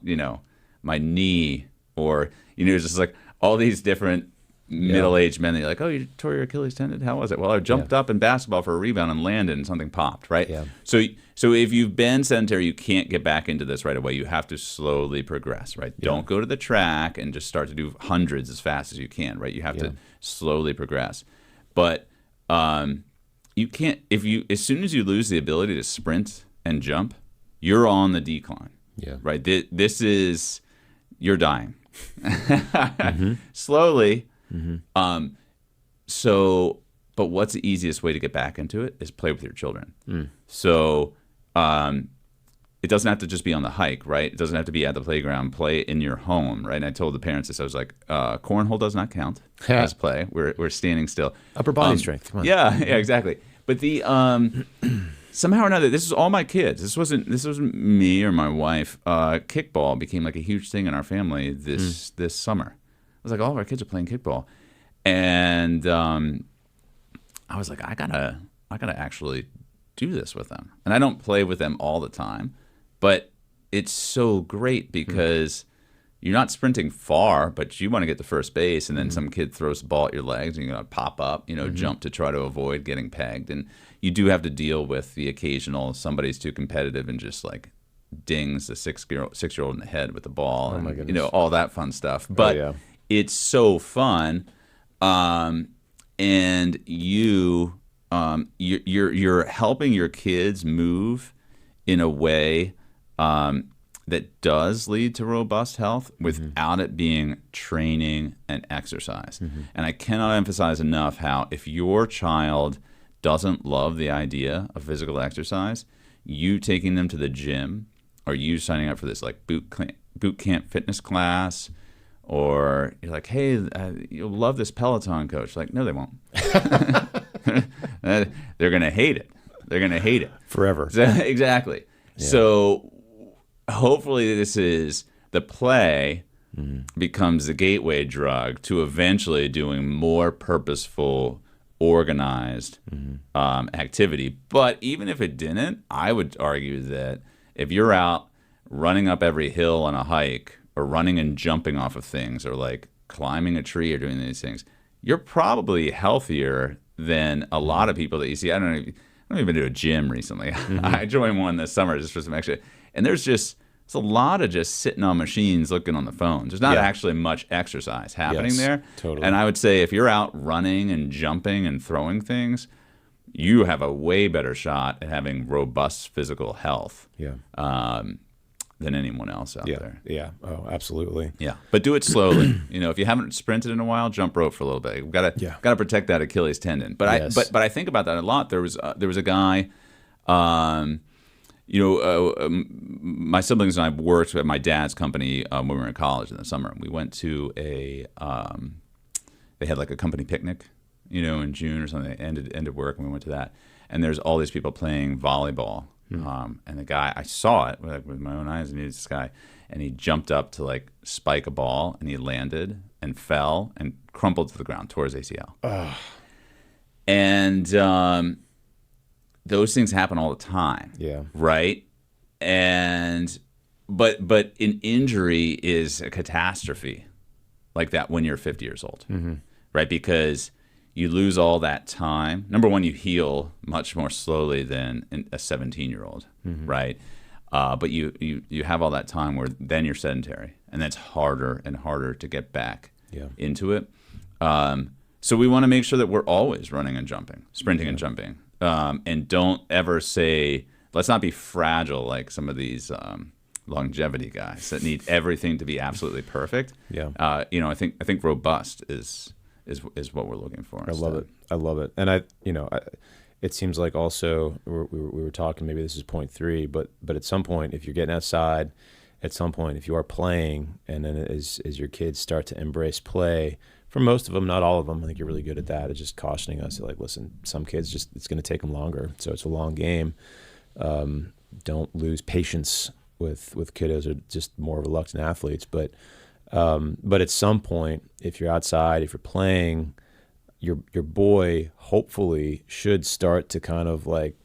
my knee, or, it's just like all these different middle-aged men that you're like, oh, you tore your Achilles tendon? How was it? Well, I jumped up in basketball for a rebound and landed and something popped, right? Yeah. So if you've been sedentary, you can't get back into this right away. You have to slowly progress, right? Yeah. Don't go to the track and just start to do hundreds as fast as you can, right? You have to slowly progress. But you can't, as soon as you lose the ability to sprint and jump, you're on the decline. Yeah. Right? This is, you're dying. Slowly. But what's the easiest way to get back into it is play with your children. So it doesn't have to just be on the hike, right? It doesn't have to be at the playground. Play in your home, right? And I told the parents this. I was like, cornhole does not count as play. We're standing still. Upper body strength. Come on. Yeah, exactly. But the somehow or another, this is all my kids. This wasn't me or my wife. Kickball became like a huge thing in our family this summer. I was like, all of our kids are playing kickball, and I was like, I gotta actually do this with them. And I don't play with them all the time, but it's so great because you're not sprinting far, but you want to get to first base, and then some kid throws the ball at your legs, and you got to pop up, jump to try to avoid getting pegged. And you do have to deal with the occasional somebody's too competitive and just like dings the 6-year-old in the head with the ball, oh, and my goodness. All that fun stuff. But it's so fun, and you're helping your kids move in a way that does lead to robust health without it being training and exercise. And I cannot emphasize enough how if your child doesn't love the idea of physical exercise, you taking them to the gym, or you signing up for this like boot camp fitness class, or you're like, hey, you'll love this Peloton coach. Like, no, they won't. They're going to hate it. They're going to hate it. Forever. Exactly. Yeah. So hopefully the play becomes the gateway drug to eventually doing more purposeful, organized activity. But even if it didn't, I would argue that if you're out running up every hill on a hike, or running and jumping off of things, or like climbing a tree, or doing these things, you're probably healthier than a lot of people that you see. I don't even do a gym recently. I joined one this summer just for some extra. And there's a lot of just sitting on machines looking on the phones. There's not actually much exercise happening there. Totally. And I would say if you're out running and jumping and throwing things, you have a way better shot at having robust physical health. Than anyone else out there. Yeah. Oh, absolutely. Yeah. But do it slowly. If you haven't sprinted in a while, jump rope for a little bit. You've got to protect that Achilles tendon. But I think about that a lot. There was a guy. My siblings and I worked at my dad's company when we were in college in the summer. We went to they had like a company picnic, in June or something. They ended work, and we went to that. And there's all these people playing volleyball. And the guy, I saw it with my own eyes, and he was this guy, and he jumped up to like spike a ball, and he landed and fell and crumpled to the ground, tore his ACL. And those things happen all the time. Yeah. Right? And but an injury is a catastrophe like that when you're 50 years old. Right? Because you lose all that time. Number one, you heal much more slowly than a 17-year-old, right? But you have all that time where then you're sedentary, and that's harder and harder to get back into it. So we want to make sure that we're always running and jumping, sprinting and jumping, and don't ever say, let's not be fragile like some of these longevity guys that need everything to be absolutely perfect. I think robust is what we're looking for. I love it. And it seems like also we were talking, maybe this is point 3, but at some point, if you're getting outside, at some point, if you are playing, and then as your kids start to embrace play, for most of them, not all of them, I think you're really good at that. It's just cautioning us, like, listen, some kids it's going to take them longer, so it's a long game. Don't lose patience with kiddos who are just more reluctant athletes. But at some point, if you're outside, if you're playing, your boy hopefully should start to kind of like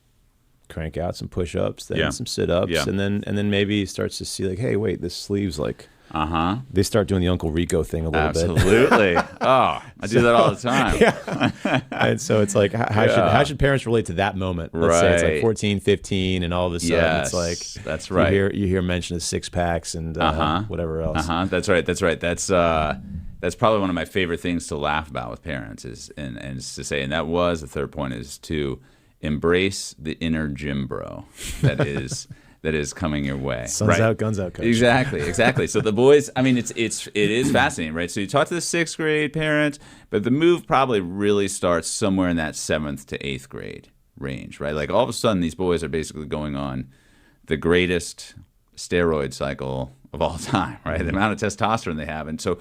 crank out some push-ups, then some sit-ups, and then maybe he starts to see like, hey, wait, this sleeve's like. They start doing the Uncle Rico thing a little bit. Absolutely. Oh, I do that all the time. Yeah. And so it's like, how should parents relate to that moment? Let's say it's like 14, 15 and all of a sudden it's like, that's right. You hear mention of 6-packs and whatever else. That's right. That's probably one of my favorite things to laugh about with parents is to say, and that was the third point, is to embrace the inner gym bro that is coming your way. Sun's out, guns out, coach. Exactly. So the boys, I mean, it is fascinating, right? So you talk to the 6th grade parent, but the move probably really starts somewhere in that 7th to 8th grade range, right? Like all of a sudden, these boys are basically going on the greatest steroid cycle of all time, right? The amount of testosterone they have, and so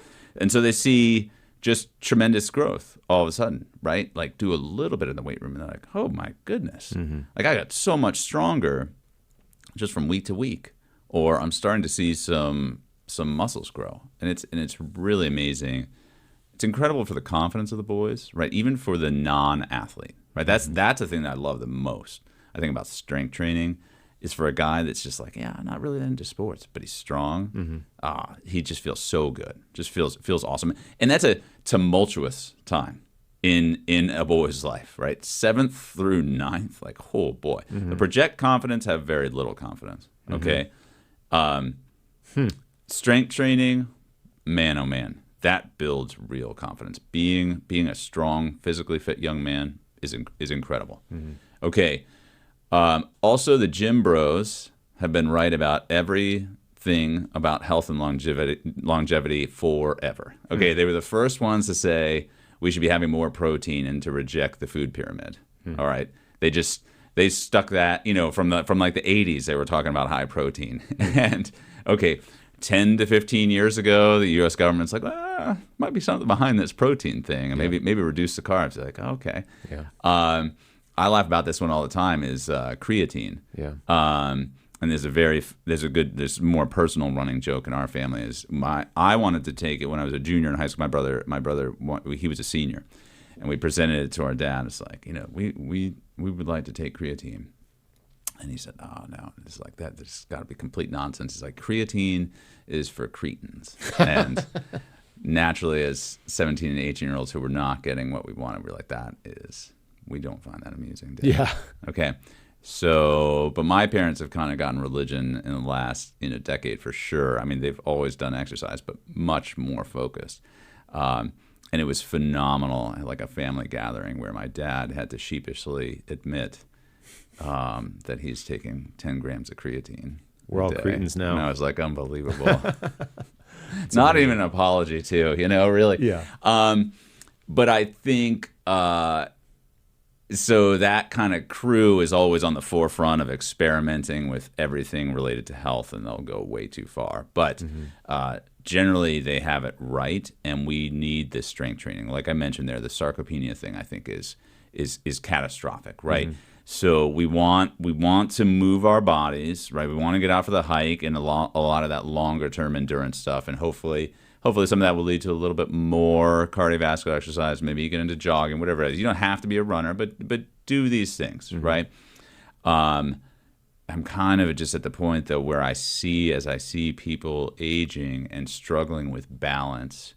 they see just tremendous growth all of a sudden, right? Like do a little bit in the weight room, and they're like, oh my goodness, like I got so much stronger just from week to week, or I'm starting to see some muscles grow, and it's really amazing. It's incredible for the confidence of the boys, right? Even for the non-athlete, right? That's the thing that I love the most. I think about strength training is for a guy that's just like, I'm not really into sports, but he's strong. He just feels so good, just feels awesome, and that's a tumultuous time in a boy's life, right? 7th through 9th, like, oh boy. The project confidence have very little confidence, okay? Strength training, man, oh man, that builds real confidence. Being a strong, physically fit young man is incredible. Okay, also the gym bros have been right about everything about health and longevity forever. Okay, they were the first ones to say, we should be having more protein and to reject the food pyramid. All right. They stuck that, from like the 80s, they were talking about high protein. And okay, 10 to 15 years ago, the US government's like, might be something behind this protein thing, and maybe reduce the carbs. They're like, okay. I laugh about this one all the time is creatine. And there's more personal running joke in our family is I wanted to take it when I was a junior in high school. My brother, he was a senior, and we presented it to our dad. It's like, we would like to take creatine, and he said, oh no, it's like that. There's got to be complete nonsense. It's like creatine is for cretins, and naturally, as 17 and 18-year-olds who were not getting what we wanted, we're like, we don't find that amusing. Okay. So, but my parents have kind of gotten religion in the last decade for sure. I mean, they've always done exercise, but much more focused. And it was phenomenal, like a family gathering where my dad had to sheepishly admit that he's taking 10 grams of creatine. We're all cretins now. And I was like, unbelievable. Not even an apology too, really. Yeah. But I think... So that kind of crew is always on the forefront of experimenting with everything related to health, and they'll go way too far. But generally, they have it right, and we need this strength training. Like I mentioned there, the sarcopenia thing I think is catastrophic, right? So we want to move our bodies, right? We want to get out for the hike and a lot of that longer term endurance stuff, and hopefully some of that will lead to a little bit more cardiovascular exercise. Maybe you get into jogging, whatever it is. You don't have to be a runner, but do these things, right? I'm kind of just at the point, though, where as I see people aging and struggling with balance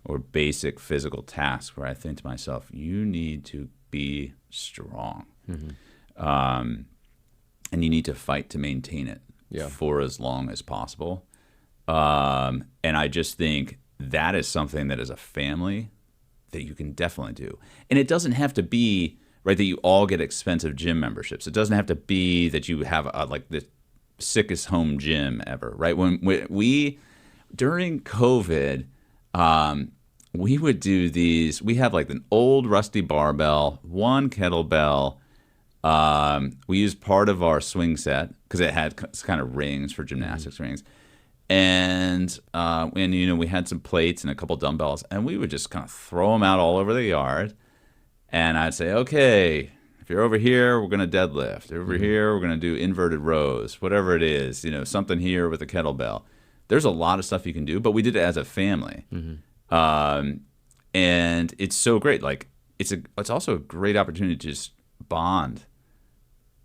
or basic physical tasks, where I think to myself, you need to be strong. And you need to fight to maintain it. for as long as possible. And I just think that is something that as a family that you can definitely do. And it doesn't have to be, right, that you all get expensive gym memberships. It doesn't have to be that you have like the sickest home gym ever, right? When we during COVID, we would do these. We have like an old rusty barbell, one kettlebell. We used part of our swing set because it had kind of rings for gymnastics rings. And we had some plates and a couple dumbbells, and we would just kind of throw them out all over the yard. And I'd say, okay, if you're over here, we're going to deadlift. Over here, we're going to do inverted rows, whatever it is, something here with a kettlebell. There's a lot of stuff you can do, but we did it as a family. And it's so great. Like it's also a great opportunity to just bond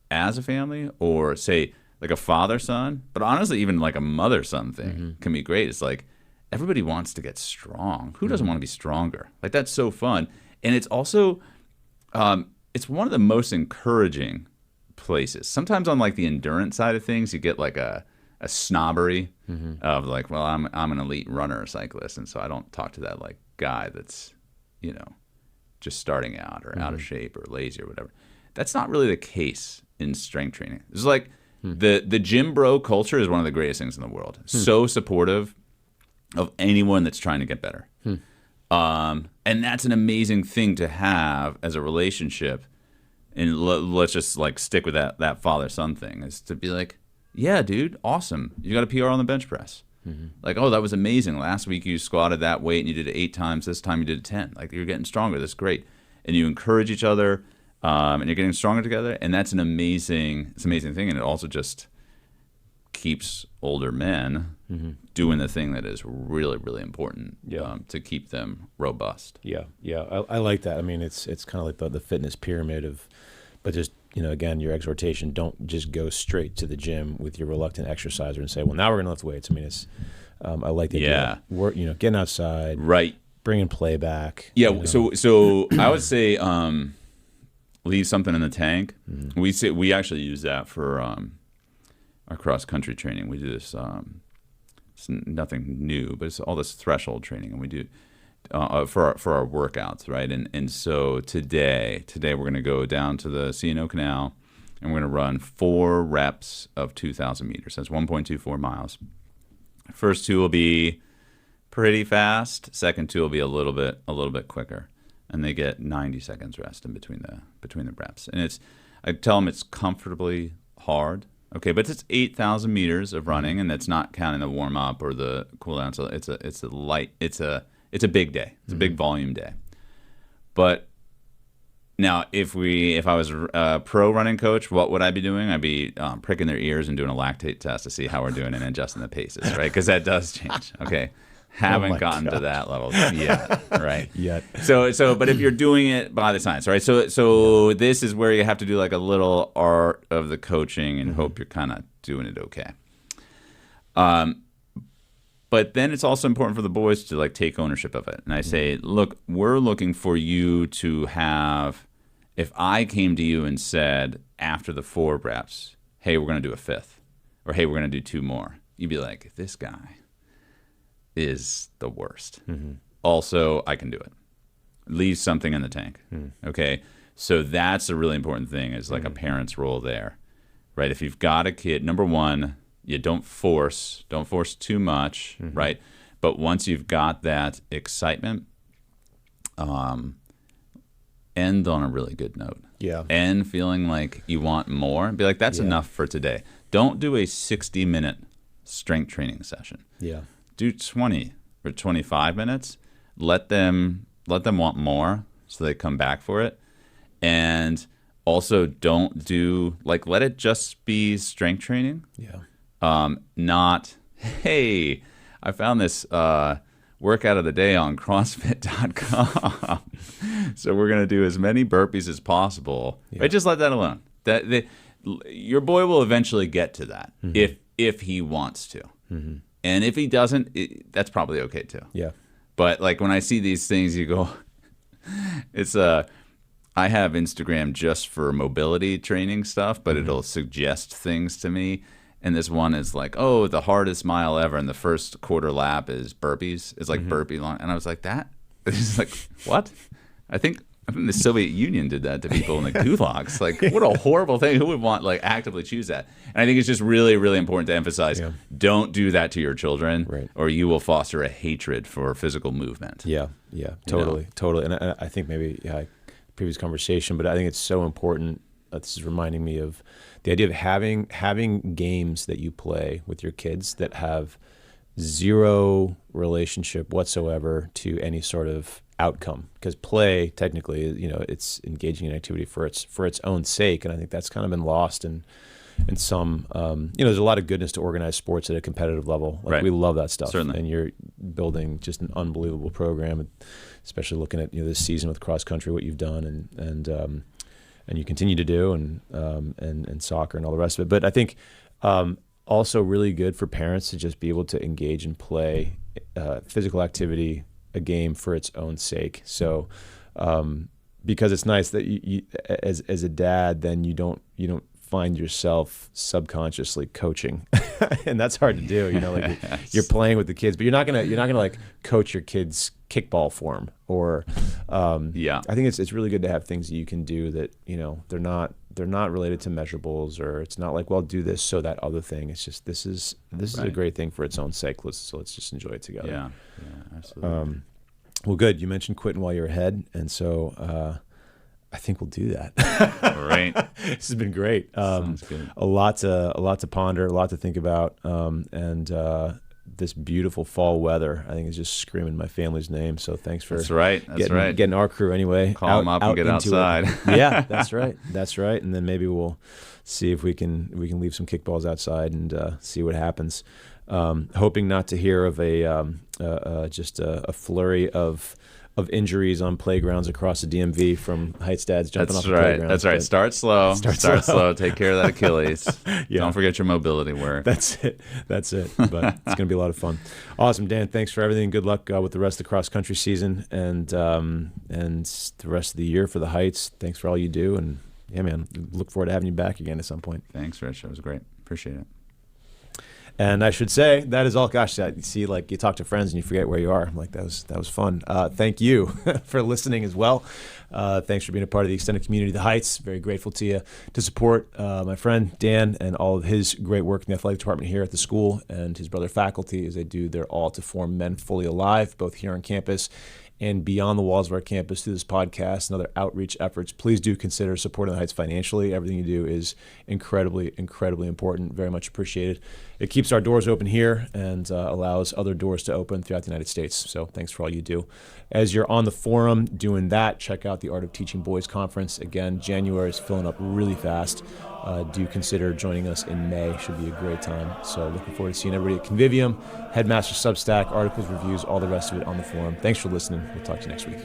as a family, or say like a father-son, but honestly, even like a mother-son thing can be great. It's like everybody wants to get strong. Who doesn't want to be stronger? Like that's so fun. And it's also, it's one of the most encouraging places. Sometimes on like the endurance side of things, you get like a snobbery of like, well, I'm an elite runner or cyclist, and so I don't talk to that like guy that's, just starting out or out of shape or lazy or whatever. That's not really the case in strength training. It's like the gym bro culture is one of the greatest things in the world. So supportive of anyone that's trying to get better. And that's an amazing thing to have as a relationship. And let's just like stick with that father-son thing, is to be like, yeah, dude, awesome. You got a PR on the bench press. Like, oh, that was amazing. Last week you squatted that weight and you did it 8 times. This time you did it 10. Like, you're getting stronger. That's great. And you encourage each other, and you're getting stronger together. And that's an amazing thing. And it also just keeps older men doing the thing that is really, really important to keep them robust. Yeah. I like that. I mean, it's kind of like the fitness pyramid but just, again, your exhortation, don't just go straight to the gym with your reluctant exerciser and say, well, now we're going to lift weights. I mean, it's, I like the idea. Work, getting outside. Right. Bringing play back. Yeah. So I would say, leave something in the tank. We actually use that for, our cross-country training. We do this, it's nothing new, but it's all this threshold training, and we do for our workouts, right? And so today we're going to go down to the C&O Canal, and we're going to run 4 reps of 2,000 meters. That's 1.24 miles. First 2 will be pretty fast. Second 2 will be a little bit quicker, and they get 90 seconds rest in between the reps. And I tell them it's comfortably hard. Okay, but it's 8,000 meters of running, and that's not counting the warm up or the cool down. So it's a big day. It's a big volume day. But now, if I was a pro running coach, what would I be doing? I'd be pricking their ears and doing a lactate test to see how we're doing and adjusting the paces, right? Because that does change. Okay, haven't gotten to that level yet, right? Yet. So, but if you're doing it by the science, right? So this is where you have to do like a little art of the coaching and hope you're kind of doing it okay. But then it's also important for the boys to like take ownership of it. And I say, look, we're looking for you to have, if I came to you and said after the 4 reps, hey, we're going to do a 5th, or hey, we're going to do 2 more, you'd be like, this guy is the worst. Also, I can do it. Leave something in the tank. Okay. So that's a really important thing, is like a parent's role there, right? If you've got a kid, number one, you don't force too much, right? But once you've got that excitement, end on a really good note. Yeah. And feeling like you want more. Be like, that's enough for today. Don't do a 60-minute strength training session. Yeah. Do 20 or 25 minutes. Let them want more, so they come back for it. And also don't do, like, let it just be strength training. Yeah. Not, hey, I found this workout of the day on CrossFit.com. So we're going to do as many burpees as possible. Yeah. Right? Just let that alone. Your boy will eventually get to that if he wants to. And if he doesn't, that's probably okay too. Yeah. But like when I see these things, you go, I have Instagram just for mobility training stuff, but it'll suggest things to me. And this one is like, oh, the hardest mile ever, and the first quarter lap is burpees. It's like burpee long. And I was like, that? It's like, what? I think the Soviet Union did that to people in the gulags. Like, what a horrible thing. Who would want, like, actively choose that? And I think it's just really, really important to emphasize, don't do that to your children, or you will foster a hatred for physical movement. Yeah, totally. And I think maybe, previous conversation, but I think it's so important. This is reminding me of the idea of having games that you play with your kids that have zero relationship whatsoever to any sort of outcome, because play technically, it's engaging in activity for its own sake, and I think that's kind of been lost in some. There's a lot of goodness to organized sports at a competitive level. Like, we love that stuff. Certainly. And you're building just an unbelievable program, especially looking at this season with cross country, what you've done, and you continue to do, and soccer and all the rest of it. But I think also really good for parents to just be able to engage and play physical activity, a game for its own sake. So because it's nice that you as a dad, then you don't find yourself subconsciously coaching, and that's hard to do. Like you're playing with the kids, but you're not gonna like coach your kids kickball form or I think it's really good to have things that you can do that they're not related to measurables, or it's not like, well, do this so that other thing. It's just this is a great thing for its own sake. So let's just enjoy it together. Yeah, absolutely. Well, good. You mentioned quitting while you're ahead, and so I think we'll do that. Right. This has been great. Sounds good. A lot to ponder, a lot to think about, and this beautiful fall weather, I think, is just screaming my family's name. So thanks for getting our crew anyway. Call them up and get outside. Yeah, that's right. And then maybe we'll see if we can leave some kickballs outside and see what happens. Hoping not to hear of just a flurry of injuries on playgrounds across the DMV from Heights dads jumping off the playground. That's right. Start slow. Start slow. Take care of that Achilles. Don't forget your mobility work. That's it. But it's going to be a lot of fun. Awesome, Dan. Thanks for everything. Good luck with the rest of the cross country season and the rest of the year for the Heights. Thanks for all you do. And yeah, man, look forward to having you back again at some point. Thanks, Rich. That was great. Appreciate it. And I should say that is all. Gosh, you see, like, you talk to friends and you forget where you are. I'm like, that was fun. Thank you for listening as well. Thanks for being a part of the extended community, The Heights. Very grateful to you to support my friend Dan and all of his great work in the athletic department here at the school, and his brother faculty as they do their all to form Men Fully Alive, both here on campus and beyond the walls of our campus through this podcast and other outreach efforts. Please do consider supporting the Heights financially. Everything you do is incredibly, incredibly important. Very much appreciated. It keeps our doors open here and allows other doors to open throughout the United States. So thanks for all you do. As you're on the forum doing that, check out the Art of Teaching Boys Conference. Again, January is filling up really fast. Do consider joining us in May. Should be a great time. So looking forward to seeing everybody at Convivium, Headmaster Substack, articles, reviews, all the rest of it on the forum. Thanks for listening. We'll talk to you next week.